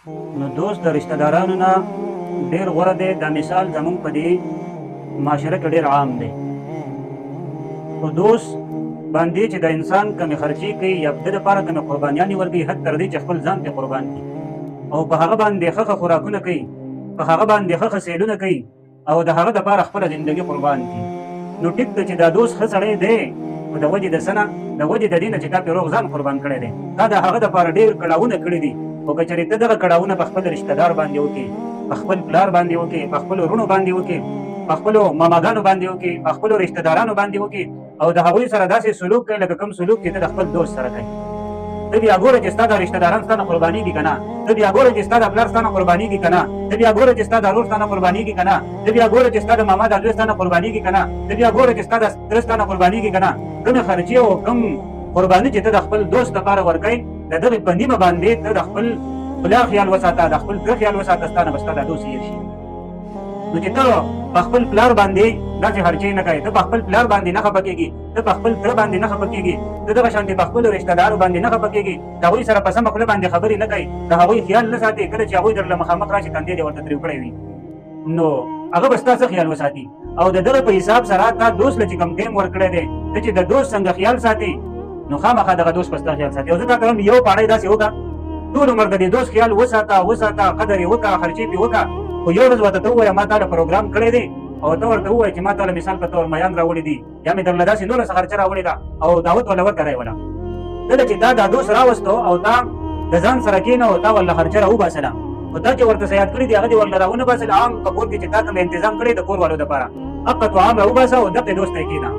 نو دوست د رشتہ دارانو نه ډېر غوره دی. دا مثال زمونږ په دې معاشره کې ډېر عام دی. په دوست باندې چې د انسان کمې خرچې کوي یا د ده لپاره کمې قربانیانې ورکوي، حد تر دې چې خپل ځان پرې قربان کړي او په هغه باندې ښه خوراکونه کوي، په هغه باندې ښه سیلونه کوي او د هغه دپاره خپله زندګي قربان کړي. نو ټیک ده چې دا دوست ښه سړی دی، خو د وجې د څه نه، د وجې د دې نه چې تا پرې روغ ځان قربان کړی دی. تا د هغه دپاره ډېر کړاوونه کړي دي، خو که چېرې ته دغه کړاوونه په خپل رشته دار باندې وکړې، په خپل پلار باندې وکړې، په خپلو وروڼو باندې وکړې، په خپلو ماماګانو باندې وکړې، په خپلو رشته دارانو باندې وکړې او د هغوی سره داسې سلوک کوي لکه کوم سلوک چې ته د خپل دوست سره کوي، ته بیا ګوره چې ستا د رشته داران ستا نه قربانېږي که نه، ته بیا ګوره چې ستا د پلار ستا نه قربانېږي که نه، ته بیا ګوره چې ستا د ورور ستا نه قربانېږي که نه، ته بیا ګوره چې ستا د ماما د زوی ستا نه قربانېږي که نه، ته بیا ګوره چې ستا د تره ستا نه قربانېږي که نه. کومې خرچې او کوم قرباني چې ته د خپل دوست لپاره ورکوې، د دغې په نیمه باندې ته د خپل پلار خیال وساته، د خپل تره خیال وساته، ستا نه به ستا دا دوست هېر شي. نو چې ته په خپل پلار باندې داسې خرچې نه کوې، ته په خپل پلار باندې نه خفه کېږي، ته په خپل تره باندې نه خفه کېږي، ته دغه شانتې په خپلو رشته دارو باندې نه خفه کېږي، د هغوی سره په سمه خوله باندې خبرې نه کوې، د هغوی خیال نه ساتې، کله چې هغوی درله مخامخ راشي تندی دې ورته ترېو کړی وي، نو هغه به ستا څه خیال وساتي. او د دغه په حساب سره تا دوست له چې کوم ټایم ورکړی دی، ته چې د دوست څنګه خیال ساتې، نو خامخا دغه دوست په ستا خیال ساتي. او زه تا ته وایم یو پاړی داسې وکړه، ټول عمر د دې دوست خیال وساته، قدر یې وکړه، خرچې پرې وکړه، خو یو ورځ ورته ته ووایه ما تا له پروګرام کړی دی او ته ورته ووایه چې ما تا له مثال په تور میان راوړي دي یا مې درله داسې نوره څه خرچه راوړې ده او دعوت ورله ورکړی وله. کله چې تا دا دوست راوستو او تا د ځان سره کېنه او تا ورله خرچه راوباسله، خو تا چې ورته څه یاد کړي دي هغه دې ورله راونه باسل، عام په کور کې چې تا کوم انتظام کړی د کور والو دپاره، حق طعام راوباسه او دغې دوست ته یې کېنه.